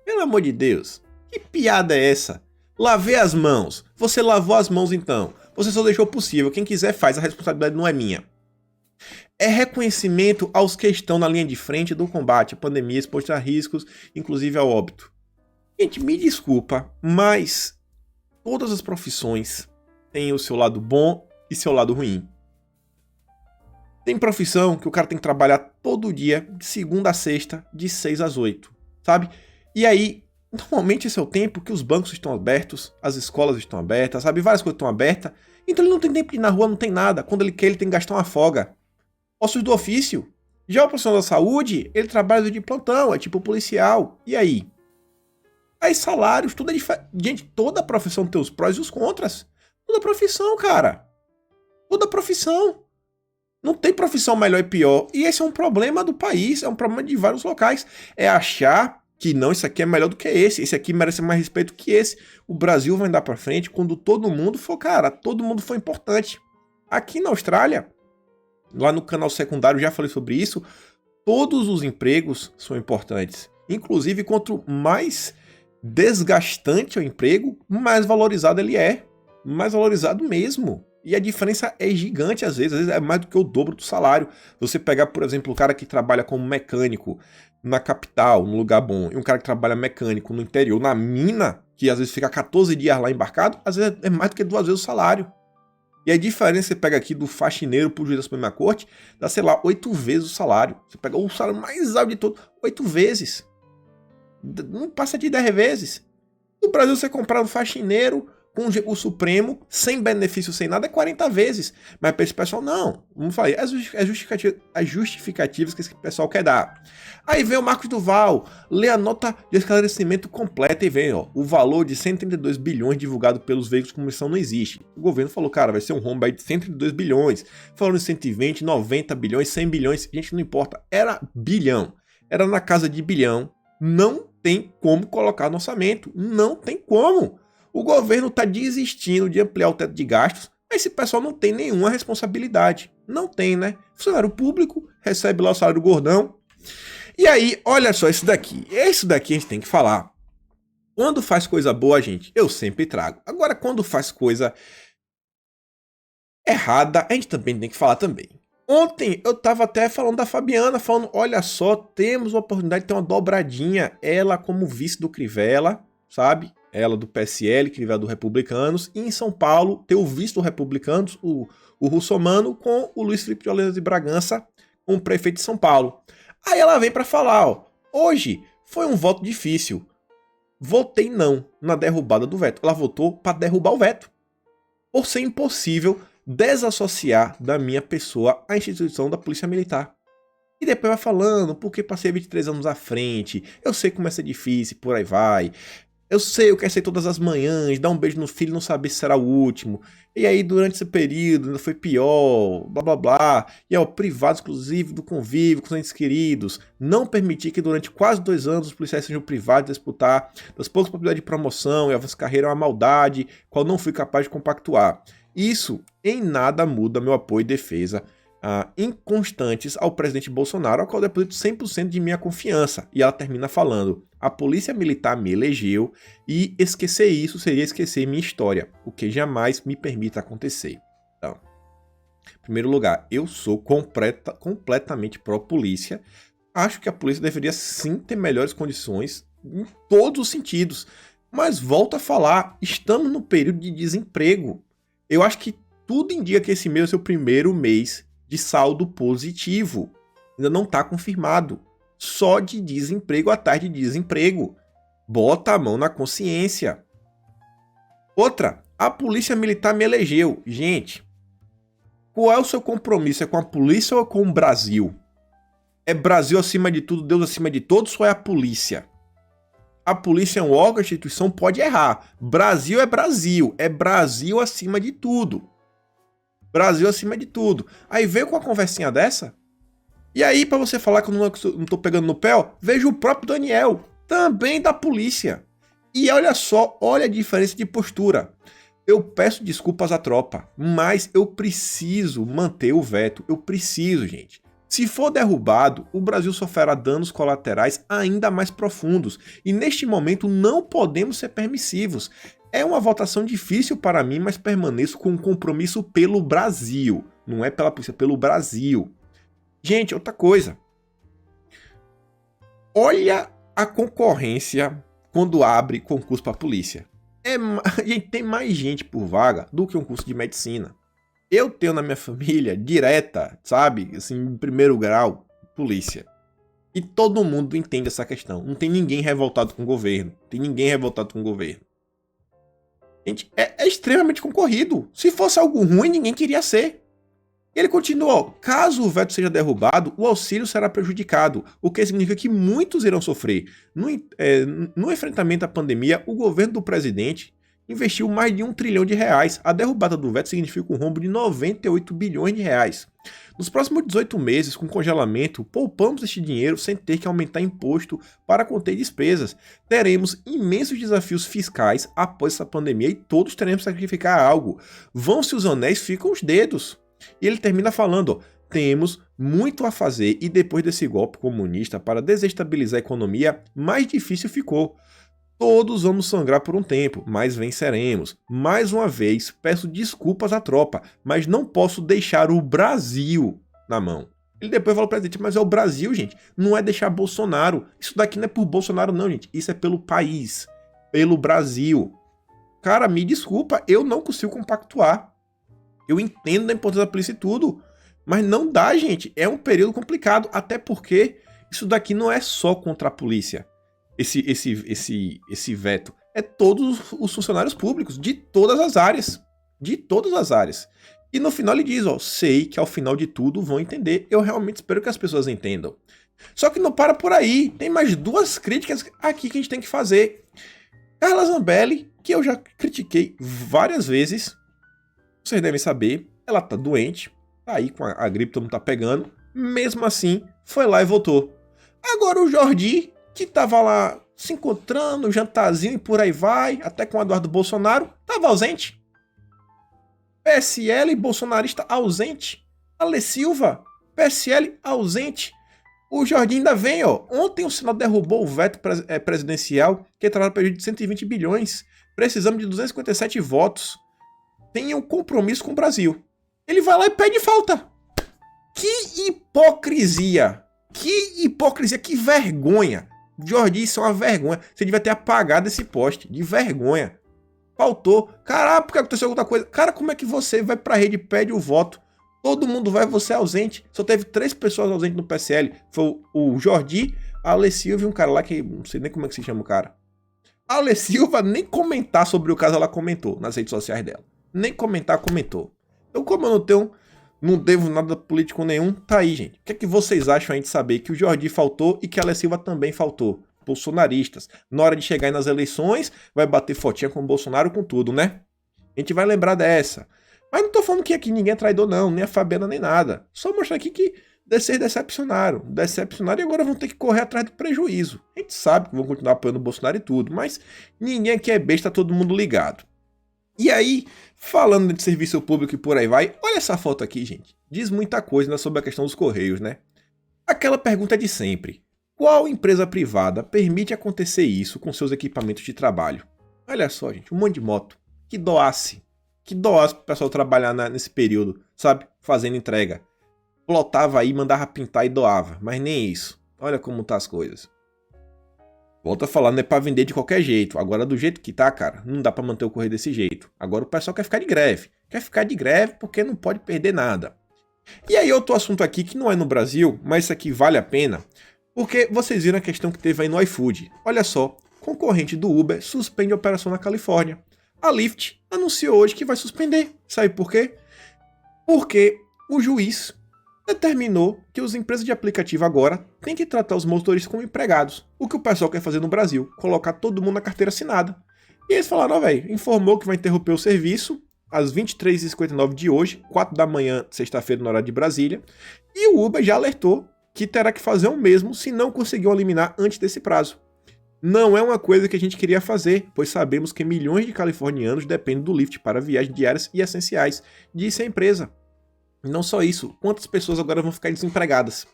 Pelo amor de Deus. Que piada é essa? Lavei as mãos. Você lavou as mãos então. Você só deixou possível. Quem quiser faz, a responsabilidade não é minha. É reconhecimento aos que estão na linha de frente do combate à pandemia, expostos a riscos, inclusive ao óbito. Gente, me desculpa, mas todas as profissões têm o seu lado bom e seu lado ruim. Tem profissão que o cara tem que trabalhar todo dia, de segunda a sexta, de 6 às 8, sabe? E aí, normalmente esse é o tempo que os bancos estão abertos, as escolas estão abertas, sabe? Várias coisas estão abertas. Então ele não tem tempo de ir na rua, não tem nada. Quando ele quer, ele tem que gastar uma folga. Ossos do ofício. Já o profissional da saúde, ele trabalha de plantão, é tipo policial. E aí? Aí salários, tudo é diferente. Gente, toda profissão tem os prós e os contras. Toda profissão, cara. Toda profissão. Não tem profissão melhor e pior. E esse é um problema do país, é um problema de vários locais. É achar que não, isso aqui é melhor do que esse aqui merece mais respeito que esse. O Brasil vai andar pra frente quando todo mundo for, cara, todo mundo for importante. Aqui na Austrália, lá no canal secundário, já falei sobre isso, todos os empregos são importantes. Inclusive, quanto mais desgastante é o emprego, mais valorizado ele é. Mais valorizado mesmo. E a diferença é gigante às vezes é mais do que o dobro do salário. Você pegar, por exemplo, o cara que trabalha como mecânico na capital, num lugar bom, e um cara que trabalha mecânico no interior, na mina, que às vezes fica 14 dias lá embarcado, às vezes é mais do que 2 vezes o salário. E a diferença, você pega aqui do faxineiro pro juiz da Suprema Corte, dá, sei lá, 8 vezes o salário. Você pega o salário mais alto de todo, 8 vezes. Não passa de 10 vezes. No Brasil, você comprar um faxineiro com o Supremo, sem benefício, sem nada, é 40 vezes. Mas para esse pessoal, não. Como falei, as justificativas que esse pessoal quer dar. Aí vem o Marcos Duval, lê a nota de esclarecimento completa e vem, ó, o valor de 132 bilhões divulgado pelos veículos de comunicação não existe. O governo falou, cara, vai ser um rombo aí de 132 bilhões. Falando em 120, 90 bilhões, 100 bilhões, gente, não importa. Era bilhão. Era na casa de bilhão. Não tem como colocar no orçamento. Não tem como. O governo está desistindo de ampliar o teto de gastos, mas esse pessoal não tem nenhuma responsabilidade. Não tem, né? Funcionário público, recebe lá o salário gordão. E aí, olha só isso daqui. Isso daqui a gente tem que falar. Quando faz coisa boa, gente, eu sempre trago. Agora, quando faz coisa errada, a gente também tem que falar também. Ontem eu tava até falando da Fabiana, falando, olha só, temos a oportunidade de ter uma dobradinha. Ela como vice do Crivella, sabe? Ela do PSL, Crivella do Republicanos, e em São Paulo ter o vice do Republicanos, o Russomano, com o Luiz Felipe de Holanda de Bragança, como prefeito de São Paulo. Aí ela vem para falar, ó, hoje foi um voto difícil. Votei não na derrubada do veto. Ela votou para derrubar o veto. Por ser impossível desassociar da minha pessoa a instituição da Polícia Militar. E depois vai falando, porque passei 23 anos à frente, eu sei como é ser difícil, por aí vai. Eu sei, eu quero ser todas as manhãs, dar um beijo no filho e não saber se será o último. E aí, durante esse período, ainda foi pior, blá blá blá. E é o privado exclusivo do convívio com os entes queridos. Não permitir que durante quase 2 anos os policiais sejam privados de disputar das poucas possibilidades de promoção e avanço de carreira é uma maldade, qual não fui capaz de compactuar. Isso em nada muda meu apoio e defesa inconstantes ao presidente Bolsonaro, ao qual eu deposito 100% de minha confiança. E ela termina falando, a polícia militar me elegeu e esquecer isso seria esquecer minha história, o que jamais me permite acontecer. Então, em primeiro lugar, eu sou completamente pró-polícia. Acho que a polícia deveria sim ter melhores condições em todos os sentidos. Mas volto a falar, estamos no período de desemprego. Eu acho que tudo indica que esse mês é o seu primeiro mês de saldo positivo. Ainda não está confirmado. Só de desemprego atrás de desemprego. Bota a mão na consciência. Outra, a polícia militar me elegeu. Gente, qual é o seu compromisso? É com a polícia ou é com o Brasil? É Brasil acima de tudo, Deus acima de todos ou é a polícia? A polícia é um órgão, a instituição pode errar. Brasil é Brasil acima de tudo. Brasil acima de tudo. Aí veio com uma conversinha dessa. E aí, pra você falar que eu não tô pegando no pé, ó, veja o próprio Daniel, também da polícia. E olha só, olha a diferença de postura. Eu peço desculpas à tropa, mas eu preciso manter o veto. Eu preciso, gente. Se for derrubado, o Brasil sofrerá danos colaterais ainda mais profundos. E neste momento não podemos ser permissivos. É uma votação difícil para mim, mas permaneço com um compromisso pelo Brasil. Não é pela polícia, pelo Brasil. Gente, outra coisa. Olha a concorrência quando abre concurso para polícia. Gente, tem mais gente por vaga do que um curso de medicina. Eu tenho na minha família, direta, sabe? Assim, em primeiro grau, polícia. E todo mundo entende essa questão. Não tem ninguém revoltado com o governo. Gente, é extremamente concorrido. Se fosse algo ruim, ninguém queria ser. Ele continuou, caso o veto seja derrubado, o auxílio será prejudicado, o que significa que muitos irão sofrer. No enfrentamento à pandemia, o governo do presidente investiu mais de R$1 trilhão. A derrubada do veto significa um rombo de 98 bilhões de reais. Nos próximos 18 meses, com congelamento, poupamos este dinheiro sem ter que aumentar imposto para conter despesas. Teremos imensos desafios fiscais após essa pandemia e todos teremos que sacrificar algo. Vão-se os anéis, ficam os dedos. E ele termina falando, temos muito a fazer e depois desse golpe comunista para desestabilizar a economia, mais difícil ficou. Todos vamos sangrar por um tempo, mas venceremos. Mais uma vez, peço desculpas à tropa, mas não posso deixar o Brasil na mão. Ele depois falou para o presidente, mas é o Brasil, gente. Não é deixar Bolsonaro. Isso daqui não é por Bolsonaro não, gente. Isso é pelo país, pelo Brasil. Cara, me desculpa, eu não consigo compactuar. Eu entendo a importância da polícia e tudo, mas não dá, gente. É um período complicado, até porque isso daqui não é só contra a polícia. Esse veto é todos os funcionários públicos de todas as áreas. E no final ele diz, ó, sei que ao final de tudo vão entender. Eu realmente espero que as pessoas entendam. Só que não para por aí. Tem mais duas críticas aqui que a gente tem que fazer. Carla Zambelli, que eu já critiquei várias vezes. Vocês devem saber, ela tá doente, tá aí com a gripe, todo mundo tá pegando. Mesmo assim, foi lá e votou. Agora o Jordi, que tava lá se encontrando, jantarzinho e por aí vai, até com o Eduardo Bolsonaro, tava ausente. PSL bolsonarista ausente. Ale Silva, PSL ausente. O Jordi ainda vem, ó. Ontem o Senado derrubou o veto presidencial, que trará prejuízo de 120 bilhões. Precisamos de 257 votos. Tenha um compromisso com o Brasil. Ele vai lá e pede falta. Que hipocrisia. Que vergonha. Jordi, isso é uma vergonha. Você devia ter apagado esse post. De vergonha. Faltou. Caralho, porque aconteceu outra coisa. Cara, como é que você vai pra rede e pede o voto? Todo mundo vai, você é ausente. Só teve 3 pessoas ausentes no PSL. Foi o Jordi, a Ale Silva e um cara lá que não sei nem como é que se chama o cara. A Ale Silva nem comentar sobre o caso ela comentou nas redes sociais dela. Nem comentar, comentou. Então, como eu não devo nada político nenhum, tá aí, gente. O que é que vocês acham aí de saber que o Jordi faltou e que a Ale Silva também faltou? Bolsonaristas. Na hora de chegar aí nas eleições, vai bater fotinha com o Bolsonaro, com tudo, né? A gente vai lembrar dessa. Mas não tô falando que aqui ninguém é traidor, não. Nem a Fabiana, nem nada. Só mostrar aqui que vocês decepcionaram. Decepcionaram e agora vão ter que correr atrás do prejuízo. A gente sabe que vão continuar apoiando o Bolsonaro e tudo, mas ninguém aqui é besta, todo mundo ligado. E aí, falando de serviço público e por aí vai, olha essa foto aqui, gente. Diz muita coisa, né, sobre a questão dos Correios, né? Aquela pergunta de sempre. Qual empresa privada permite acontecer isso com seus equipamentos de trabalho? Olha só, gente, um monte de moto. Que doasse pro pessoal trabalhar nesse período, sabe? Fazendo entrega. Plotava aí, mandava pintar e doava. Mas nem isso. Olha como tá as coisas. Volto a falar, não é pra vender de qualquer jeito. Agora, do jeito que tá, cara, não dá pra manter o correio desse jeito. Agora o pessoal quer ficar de greve. Quer ficar de greve porque não pode perder nada. E aí, outro assunto aqui que não é no Brasil, mas isso aqui vale a pena, porque vocês viram a questão que teve aí no iFood. Olha só, concorrente do Uber suspende a operação na Califórnia. A Lyft anunciou hoje que vai suspender. Sabe por quê? Porque o juiz determinou que as empresas de aplicativo agora têm que tratar os motoristas como empregados. O que o pessoal quer fazer no Brasil, colocar todo mundo na carteira assinada. E eles falaram, ó, velho, informou que vai interromper o serviço às 23h59 de hoje, 4 da manhã, sexta-feira, no horário de Brasília. E o Uber já alertou que terá que fazer o mesmo se não conseguiu eliminar antes desse prazo. Não é uma coisa que a gente queria fazer, pois sabemos que milhões de californianos dependem do Lyft para viagens diárias e essenciais, disse a empresa. E não só isso, quantas pessoas agora vão ficar desempregadas?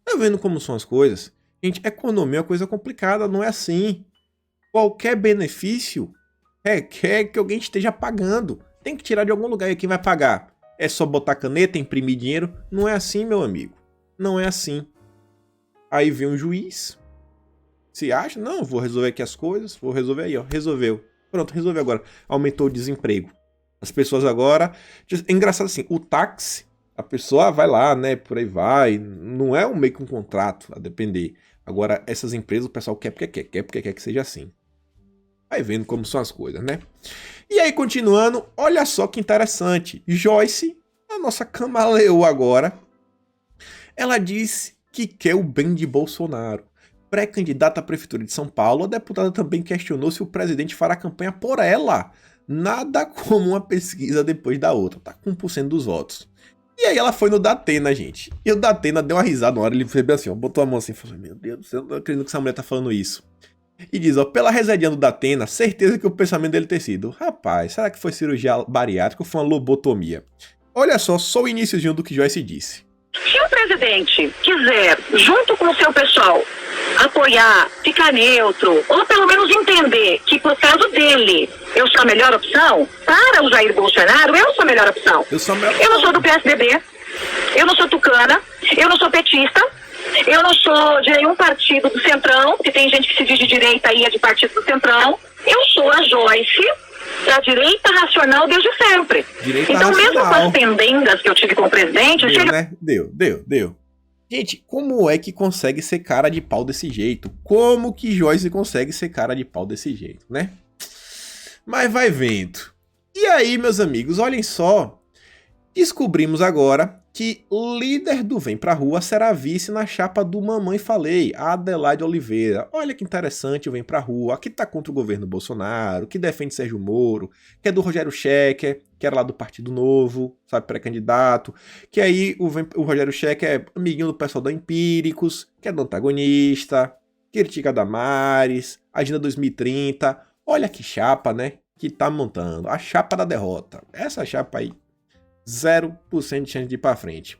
Tá vendo como são as coisas? Gente, economia é uma coisa complicada, não é assim. Qualquer benefício requer que alguém esteja pagando. Tem que tirar de algum lugar e quem vai pagar? É só botar caneta, imprimir dinheiro? Não é assim, meu amigo. não é assim. Aí vem um juiz, se acha, não, vou resolver aqui as coisas, vou resolver aí, ó, resolveu. Pronto, resolveu agora. Aumentou o desemprego. As pessoas agora... É engraçado assim, o táxi, a pessoa vai lá, né, por aí vai, não é meio que um contrato, a depender. Agora, essas empresas, o pessoal quer porque quer que seja assim. Vai vendo como são as coisas, né? E aí, continuando, olha só que interessante. Joyce, a nossa camaleoa agora, ela disse que quer o bem de Bolsonaro. Pré-candidata à Prefeitura de São Paulo, a deputada também questionou se o presidente fará campanha por ela. Nada como uma pesquisa depois da outra. Tá com 1% dos votos. E aí ela foi no Datena, gente. E o Datena deu uma risada na hora, ele fez assim, ó, botou a mão assim e falou, meu Deus do céu, não acredito que essa mulher tá falando isso. E diz, ó, pela resenha do Datena, certeza que o pensamento dele ter sido, rapaz, será que foi cirurgia bariátrica ou foi uma lobotomia? Olha só o iniciozinho do que Joyce disse. Se o presidente quiser, junto com o seu pessoal, apoiar, ficar neutro, ou pelo menos entender que por causa dele eu sou a melhor opção, para o Jair Bolsonaro, eu sou a melhor opção. Eu não sou do PSDB, eu não sou tucana, eu não sou petista, eu não sou de nenhum partido do Centrão, que tem gente que se diz de direita e é de partido do Centrão. Eu sou a Joyce da direita racional desde sempre. Direita então, racional. mesmo com as pendengas que eu tive com o presidente... Deu. Gente, como é que consegue ser cara de pau desse jeito? Como que Joyce consegue ser cara de pau desse jeito, né? Mas vai vendo. E aí, meus amigos, olhem só. Descobrimos agora que o líder do Vem Pra Rua será vice na chapa do Mamãe Falei, a Adelaide Oliveira. Olha que interessante o Vem Pra Rua, que tá contra o governo Bolsonaro, que defende Sérgio Moro, que é do Rogério Schecker, que era lá do Partido Novo, sabe, pré-candidato, que aí o Rogério Schecker é amiguinho do pessoal da Empíricos, que é do antagonista, critica a Damares, Agenda 2030. Olha que chapa, né, que tá montando, a chapa da derrota. Essa chapa aí, 0% de chance de ir pra frente.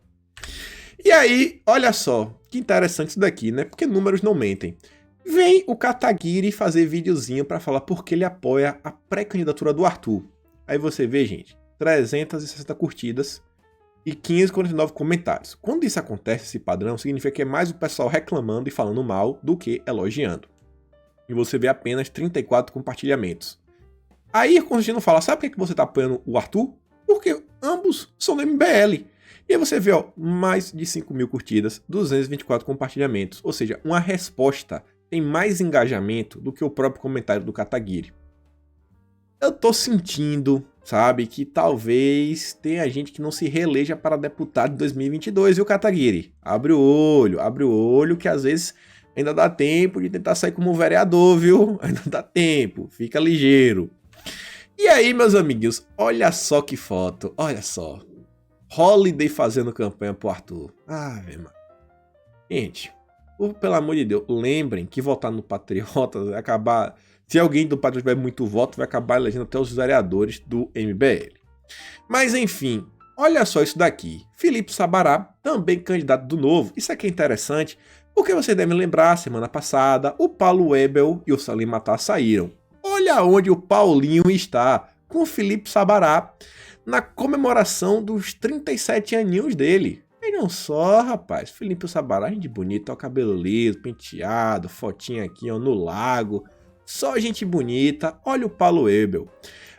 E aí, olha só, que interessante isso daqui, né? Porque números não mentem. Vem o Kataguiri fazer videozinho pra falar porque ele apoia a pré-candidatura do Arthur. Aí você vê, gente, 360 curtidas e 549 comentários. Quando isso acontece, esse padrão, significa que é mais o pessoal reclamando e falando mal do que elogiando. E você vê apenas 34 compartilhamentos. Aí, quando a gente não fala, sabe por que você tá apoiando o Arthur? Porque ambos são do MBL. E aí você vê, ó, mais de 5.000 curtidas, 224 compartilhamentos. Ou seja, uma resposta tem mais engajamento do que o próprio comentário do Kataguiri. Eu tô sentindo, sabe, que talvez tenha gente que não se reeleja para deputado em 2022, viu, Kataguiri? Abre o olho, que às vezes ainda dá tempo de tentar sair como vereador, viu? Ainda dá tempo, fica ligeiro. E aí, meus amiguinhos, olha só que foto, olha só. Holiday fazendo campanha pro Arthur. Ah, velho, mano. Gente, pelo amor de Deus, lembrem que votar no Patriotas vai acabar... Se alguém do Patriotas tiver muito voto, vai acabar elegendo até os vereadores do MBL. Mas enfim, olha só isso daqui. Felipe Sabará, também candidato do Novo. Isso aqui é interessante, porque você deve lembrar, semana passada, o Paulo Webel e o Salim Matar saíram. Olha onde o Paulinho está, com o Felipe Sabará, na comemoração dos 37 aninhos dele. Vejam só, rapaz, Felipe Sabará, gente bonita, ó, cabelo liso, penteado, fotinha aqui, ó, no lago. Só gente bonita, olha o Paulo Webel.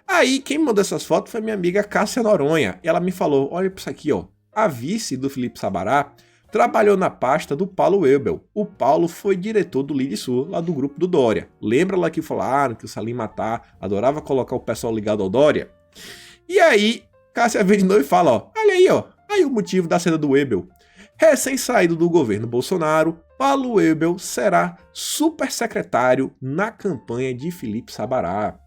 Aí, quem me mandou essas fotos foi minha amiga Cássia Noronha. E ela me falou, olha isso aqui, ó, a vice do Felipe Sabará trabalhou na pasta do Paulo Webel. O Paulo foi diretor do Lide Sul, lá do grupo do Dória. Lembra lá que falaram que o Salim Matar adorava colocar o pessoal ligado ao Dória? E aí, Cássia vem de novo e fala, ó, olha aí, ó, aí o motivo da saída do Webel. Recém-saído do governo Bolsonaro, Paulo Webel será supersecretário na campanha de Felipe Sabará.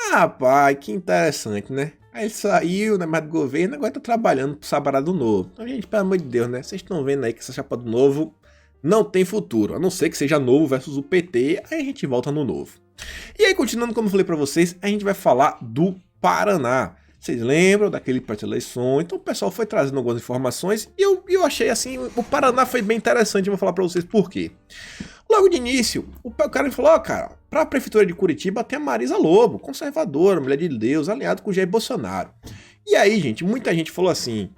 Ah, rapaz, que interessante, né? Aí ele saiu, né, mais do governo, agora tá trabalhando pro Sabará do Novo. Então, gente, pelo amor de Deus, né? Vocês estão vendo aí que essa chapa do Novo não tem futuro. A não ser que seja Novo versus o PT, aí a gente volta no Novo. E aí, continuando, como eu falei pra vocês, a gente vai falar do Paraná. Vocês lembram daquele pré-eleições? Então o pessoal foi trazendo algumas informações e eu achei assim, o Paraná foi bem interessante, eu vou falar pra vocês por quê. Logo de início, o cara me falou, ó, cara, pra prefeitura de Curitiba tem a Marisa Lobo, conservadora, mulher de Deus, aliado com o Jair Bolsonaro. E aí, gente, muita gente falou assim,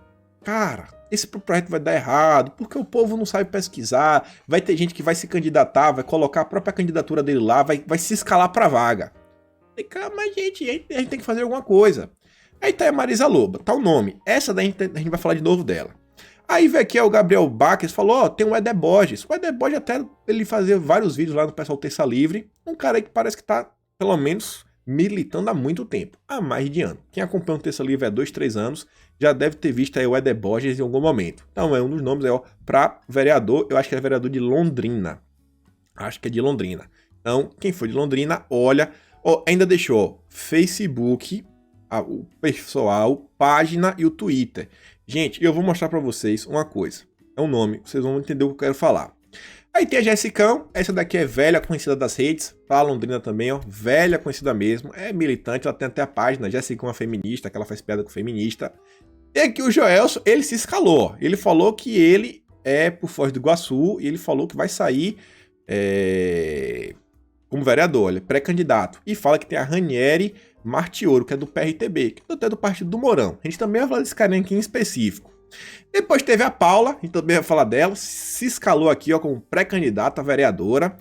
cara, esse projeto vai dar errado, porque o povo não sabe pesquisar, vai ter gente que vai se candidatar, vai colocar a própria candidatura dele lá, vai se escalar pra vaga. Mas gente, a gente tem que fazer alguma coisa. Aí tá a Marisa Lobo, tá o nome. Essa daí a gente vai falar de novo dela. Aí veio aqui o Gabriel Baques, falou, ó, tem o Éder Borges. O Éder Borges até ele fazia vários vídeos lá no Pessoal Terça Livre. Um cara aí que parece que tá, pelo menos, militando há muito tempo. Há mais de ano. Quem acompanha o Terça Livre há 2, 3 anos, já deve ter visto aí o Éder Borges em algum momento. Então é um dos nomes aí, ó, pra vereador. Eu acho que é vereador de Londrina. Acho que é de Londrina. Então, quem for de Londrina, olha. Ó, ainda deixou Facebook, o pessoal, página e o Twitter. Gente, eu vou mostrar pra vocês uma coisa. É um nome, vocês vão entender o que eu quero falar. Aí tem a Jessicão, essa daqui é velha, conhecida das redes, pra Londrina também, ó, velha, conhecida mesmo, é militante, ela tem até a página, Jessicão é feminista, que ela faz piada com feminista. E aqui o Joelson, ele se escalou, ó. Ele falou que ele é por Foz do Iguaçu, e ele falou que vai sair como vereador, ele é pré-candidato, e fala que tem a Ranieri Martioro, que é do PRTB, que é até do Partido do Mourão. A gente também vai falar desse carinha aqui em específico. Depois teve a Paula, a gente também vai falar dela, se escalou aqui ó, como pré-candidata a vereadora.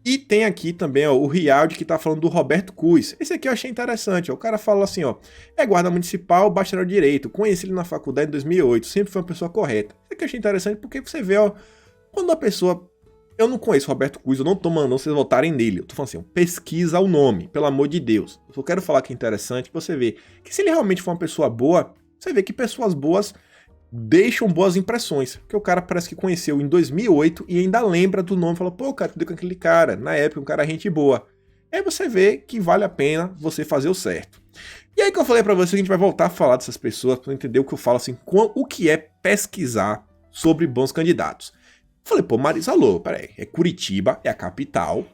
E tem aqui também ó, o Rialdi, que tá falando do Roberto Cus. Esse aqui eu achei interessante, ó. O cara fala assim, ó, é guarda municipal, bacharel de direito, conheci ele na faculdade em 2008, sempre foi uma pessoa correta. Isso aqui eu achei interessante porque você vê, ó, quando uma pessoa... Eu não conheço o Roberto Cus, eu não tô mandando vocês votarem nele. Eu tô falando assim, pesquisa o nome, pelo amor de Deus. Eu só quero falar que é interessante, que você vê que se ele realmente for uma pessoa boa, você vê que pessoas boas deixam boas impressões. Porque o cara parece que conheceu em 2008 e ainda lembra do nome. Fala, pô, cara, tudo com aquele cara. Na época, um cara gente boa. Aí você vê que vale a pena você fazer o certo. E aí que eu falei pra você que a gente vai voltar a falar dessas pessoas, pra entender o que eu falo, assim, o que é pesquisar sobre bons candidatos. Falei, pô, Marisa Lobo, peraí, é Curitiba, é a capital,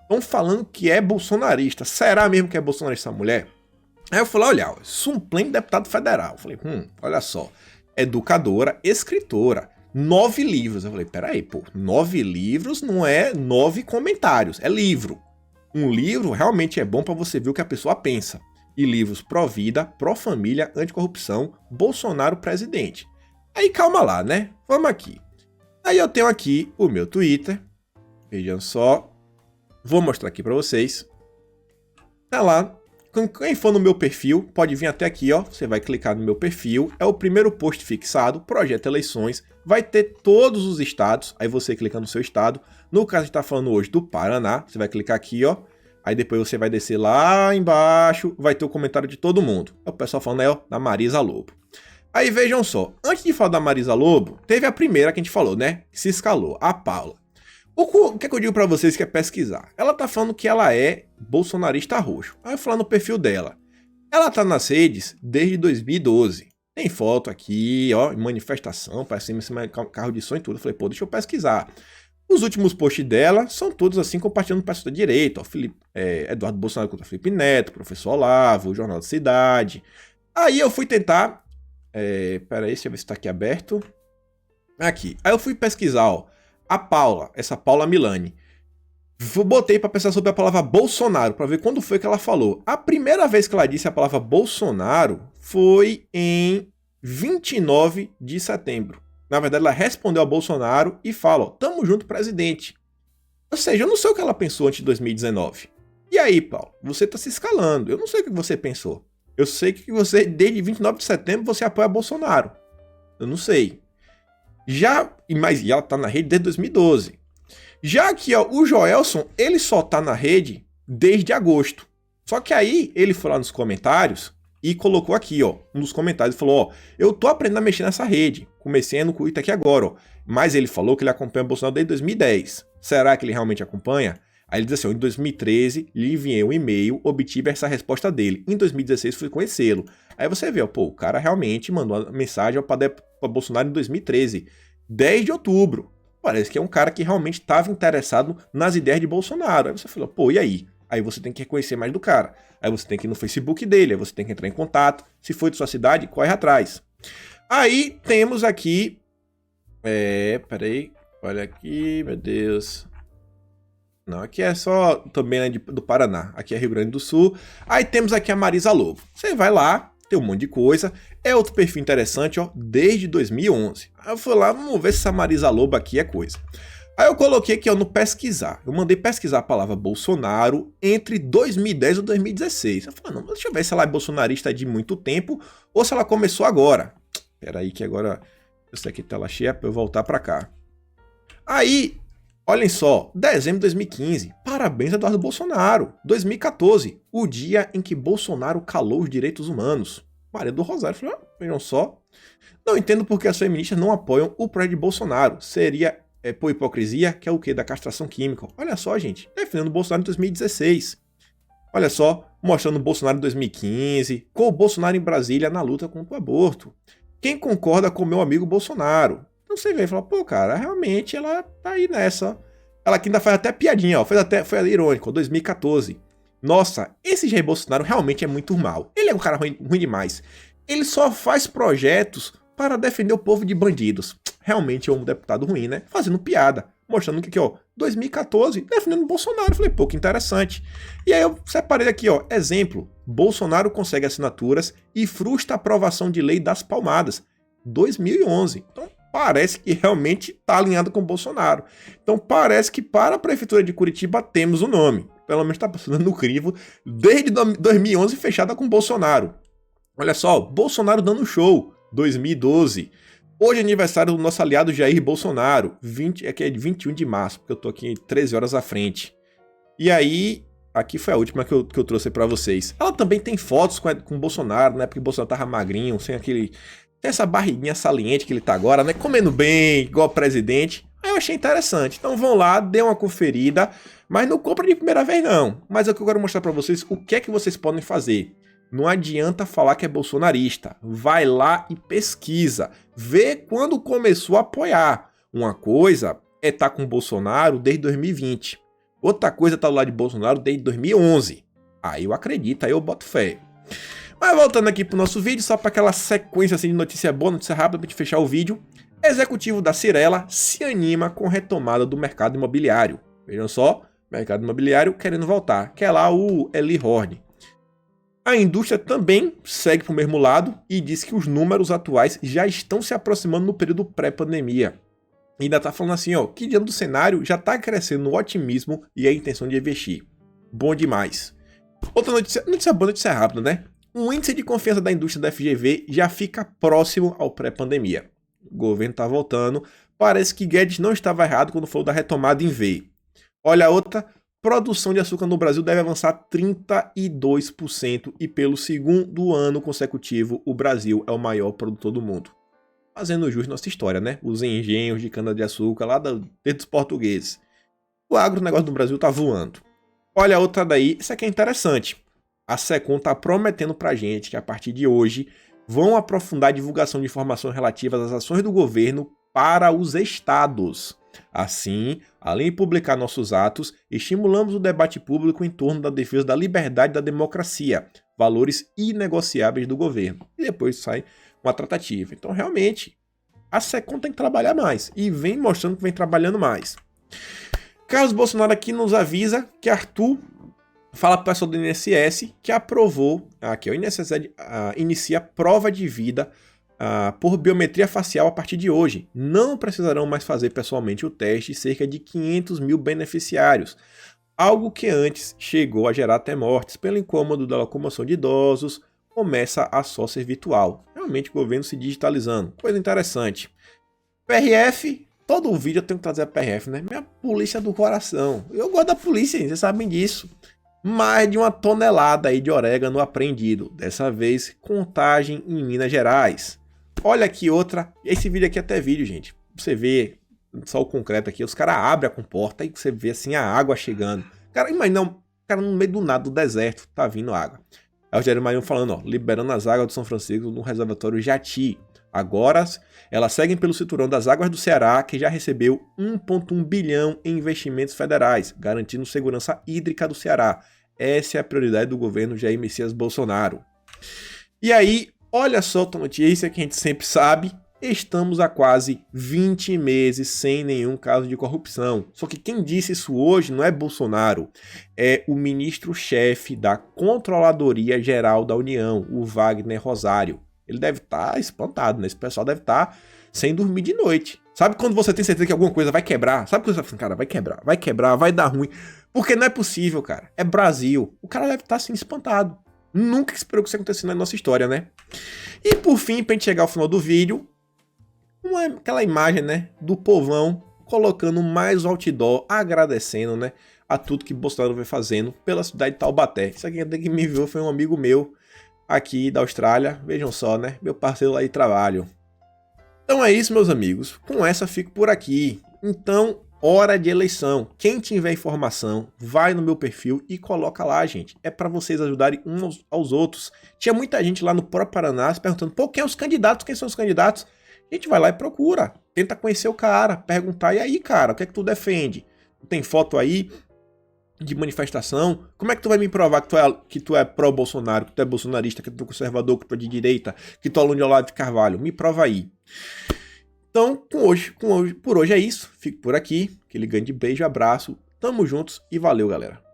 estão falando que é bolsonarista, será mesmo que é bolsonarista essa mulher? Aí eu falei, olha, suplente deputado federal, eu falei, olha só, educadora, escritora, 9 livros, eu falei, peraí, pô, 9 livros não é 9 comentários, é livro. Um livro realmente é bom pra você ver o que a pessoa pensa, e livros pró-vida, pró-família, anticorrupção, Bolsonaro presidente. Aí calma lá, né, vamos aqui. Aí eu tenho aqui o meu Twitter, vejam só, vou mostrar aqui pra vocês, tá lá, quem for no meu perfil, pode vir até aqui, ó, você vai clicar no meu perfil, é o primeiro post fixado, Projeto Eleições, vai ter todos os estados, aí você clica no seu estado, no caso a gente tá falando hoje do Paraná, você vai clicar aqui, ó, aí depois você vai descer lá embaixo, vai ter o comentário de todo mundo, é o pessoal falando aí, ó, da Marisa Lobo. Aí vejam só, antes de falar da Marisa Lobo, teve a primeira que a gente falou, né? Que se escalou, a Paula. O que é que eu digo pra vocês que é pesquisar? Ela tá falando que ela é bolsonarista roxo. Aí eu vou falar no perfil dela. Ela tá nas redes desde 2012. Tem foto aqui, ó, em manifestação, parece carro de som e tudo. Eu falei, pô, deixa eu pesquisar. Os últimos posts dela são todos assim, compartilhando o partido da direita. Ó, Eduardo Bolsonaro contra Felipe Neto, Professor Olavo, o Jornal da Cidade. Aí eu fui tentar... peraí, deixa eu ver se tá aqui aberto. Aqui. Aí eu fui pesquisar, ó. A Paula, essa Paula Milani. Botei pra pensar sobre a palavra Bolsonaro, pra ver quando foi que ela falou. A primeira vez que ela disse a palavra Bolsonaro foi em 29 de setembro. Na verdade, ela respondeu a Bolsonaro e fala, ó, tamo junto, presidente. Ou seja, eu não sei o que ela pensou antes de 2019. E aí, Paulo, você tá se escalando. Eu não sei o que você pensou. Eu sei que você, desde 29 de setembro, você apoia Bolsonaro. Eu não sei. Mas ela tá na rede desde 2012. Já que ó, o Joelson, ele só tá na rede desde agosto. Só que aí, ele foi lá nos comentários e colocou aqui, ó, um dos comentários, falou, ó, eu tô aprendendo a mexer nessa rede. Comecei no Twitter aqui agora, ó. Mas ele falou que ele acompanha o Bolsonaro desde 2010. Será que ele realmente acompanha? Aí ele diz assim, ó, em 2013, lhe enviei um e-mail, obtive essa resposta dele. Em 2016, fui conhecê-lo. Aí você vê, ó, pô, o cara realmente mandou uma mensagem para Bolsonaro em 2013, 10 de outubro. Parece que é um cara que realmente estava interessado nas ideias de Bolsonaro. Aí você falou, pô, e aí? Aí você tem que reconhecer mais do cara. Aí você tem que ir no Facebook dele, aí você tem que entrar em contato. Se for de sua cidade, corre atrás. Aí temos aqui... peraí, olha aqui, meu Deus... Não, aqui é só também né, do Paraná. Aqui é Rio Grande do Sul. Aí temos aqui a Marisa Lobo. Você vai lá tem um monte de coisa. É outro perfil interessante, ó, desde 2011. Aí eu fui lá, vamos ver se essa Marisa Lobo aqui é coisa. Aí eu coloquei aqui, ó, no pesquisar. Eu mandei pesquisar a palavra Bolsonaro entre 2010 e 2016. Eu falei, não, deixa eu ver se ela é bolsonarista de muito tempo ou se ela começou agora. Pera aí que agora eu sei que tela cheia pra eu voltar pra cá. Aí, olhem só, dezembro de 2015, parabéns Eduardo Bolsonaro. 2014, o dia em que Bolsonaro calou os direitos humanos. Maria do Rosário falou, vejam só. Não entendo porque as feministas não apoiam o projeto de Bolsonaro. Seria por hipocrisia, que é o quê? Da castração química. Olha só, gente, defendendo o Bolsonaro em 2016. Olha só, mostrando o Bolsonaro em 2015, com o Bolsonaro em Brasília na luta contra o aborto. Quem concorda com o meu amigo Bolsonaro? Então você vê e fala, pô, cara, realmente ela tá aí nessa. Ela aqui ainda faz até piadinha, ó, foi irônico, 2014. Nossa, esse Jair Bolsonaro realmente é muito mal. Ele é um cara ruim demais. Ele só faz projetos para defender o povo de bandidos. Realmente é um deputado ruim, né? Fazendo piada. Mostrando que aqui, ó, 2014, defendendo o Bolsonaro. Falei, pô, que interessante. E aí eu separei aqui, ó, exemplo. Bolsonaro consegue assinaturas e frustra a aprovação de lei das palmadas. 2011. Então, parece que realmente tá alinhado com o Bolsonaro. Então, parece que para a Prefeitura de Curitiba temos o nome. Pelo menos tá passando no crivo desde 2011 fechada com o Bolsonaro. Olha só, Bolsonaro dando show. 2012. Hoje é aniversário do nosso aliado Jair Bolsonaro, aqui é de 21 de março, porque eu tô aqui 13 horas à frente. E aí, aqui foi a última que eu trouxe pra vocês. Ela também tem fotos com o Bolsonaro, né, porque o Bolsonaro tava magrinho, sem essa barriguinha saliente que ele tá agora, né, comendo bem, igual presidente. Aí eu achei interessante. Então vão lá, dê uma conferida, mas não compra de primeira vez não. Mas é o que eu quero mostrar pra vocês, o que é que vocês podem fazer. Não adianta falar que é bolsonarista. Vai lá e pesquisa. Vê quando começou a apoiar. Uma coisa é estar com o Bolsonaro desde 2020. Outra coisa é estar do lado de Bolsonaro desde 2011. Aí eu acredito, aí eu boto fé. Mas voltando aqui pro nosso vídeo, só para aquela sequência assim, de notícia boa, notícia rápida, para gente fechar o vídeo. Executivo da Cyrela se anima com retomada do mercado imobiliário. Vejam só, mercado imobiliário querendo voltar. Que é lá o Eli Horn. A indústria também segue para o mesmo lado e diz que os números atuais já estão se aproximando no período pré-pandemia. E ainda está falando assim, ó, que diante do cenário já está crescendo o otimismo e a intenção de investir. Bom demais. Outra notícia boa, notícia rápida, né? O índice de confiança da indústria da FGV já fica próximo ao pré-pandemia. O governo está voltando. Parece que Guedes não estava errado quando falou da retomada em V. Olha a outra. Produção de açúcar no Brasil deve avançar 32% e pelo segundo ano consecutivo o Brasil é o maior produtor do mundo. Fazendo jus nossa história, né? Os engenhos de cana-de-açúcar lá desde os portugueses. O agronegócio do Brasil tá voando. Olha a outra daí, isso aqui é interessante. A Secom tá prometendo pra gente que a partir de hoje vão aprofundar a divulgação de informações relativas às ações do governo para os estados. Assim, além de publicar nossos atos, estimulamos o debate público em torno da defesa da liberdade e da democracia, valores inegociáveis do governo. E depois sai uma tratativa. Então, realmente, a Secom tem que trabalhar mais. E vem mostrando que vem trabalhando mais. Carlos Bolsonaro aqui nos avisa que Arthur fala para o pessoal do INSS que aprovou, aqui o INSS inicia prova de vida por biometria facial a partir de hoje. Não precisarão mais fazer pessoalmente o teste cerca de 500 mil beneficiários, algo que antes chegou a gerar até mortes pelo incômodo da locomoção de idosos, começa a só ser virtual. Realmente o governo se digitalizando, coisa interessante. PRF, todo vídeo eu tenho que trazer a PRF, né? Minha polícia do coração. Eu gosto da polícia, vocês sabem disso. Mais de 1 tonelada aí de orégano apreendido, dessa vez contagem em Minas Gerais. Olha aqui outra, esse vídeo aqui é até vídeo, gente. Você vê só o concreto aqui, os caras abrem a comporta e você vê assim a água chegando. Cara, imagina, o cara no meio do nada, do deserto, tá vindo água. Aí o Rogério Marinho falando, ó, liberando as águas do São Francisco no reservatório Jati. Agora, elas seguem pelo cinturão das águas do Ceará, que já recebeu 1,1 bilhão em investimentos federais, garantindo segurança hídrica do Ceará. Essa é a prioridade do governo Jair Messias Bolsonaro. E aí, olha só outra notícia que a gente sempre sabe, Estamos há quase 20 meses sem nenhum caso de corrupção. Só que quem disse isso hoje não é Bolsonaro, é o ministro-chefe da Controladoria Geral da União, o Wagner Rosário. Ele deve estar espantado, né? Esse pessoal deve estar sem dormir de noite. Sabe quando você tem certeza que alguma coisa vai quebrar? Sabe quando você fala assim, cara, vai quebrar, vai dar ruim. Porque não é possível, cara. É Brasil. O cara deve estar assim espantado. Nunca esperou que isso acontecesse na nossa história, né? E por fim, pra gente chegar ao final do vídeo, aquela imagem, né, do povão colocando mais outdoor, agradecendo, né, a tudo que Bolsonaro vem fazendo pela cidade de Taubaté. Isso aqui quem me viu foi um amigo meu aqui da Austrália. Vejam só, né, meu parceiro lá de trabalho. Então é isso, meus amigos. Com essa fico por aqui. Então, hora de eleição. Quem tiver informação, vai no meu perfil e coloca lá, gente. É para vocês ajudarem uns aos outros. Tinha muita gente lá no próprio Paraná se perguntando, pô, quem são os candidatos? A gente vai lá e procura, tenta conhecer o cara, perguntar, e aí, cara, o que é que tu defende? Tu tem foto aí de manifestação? Como é que tu vai me provar que tu é pró-Bolsonaro, que tu é bolsonarista, que tu é conservador, que tu é de direita, que tu é aluno de Olavo de Carvalho? Me prova aí. Então, por hoje é isso. Fico por aqui. Aquele grande beijo, abraço. Tamo juntos e valeu, galera.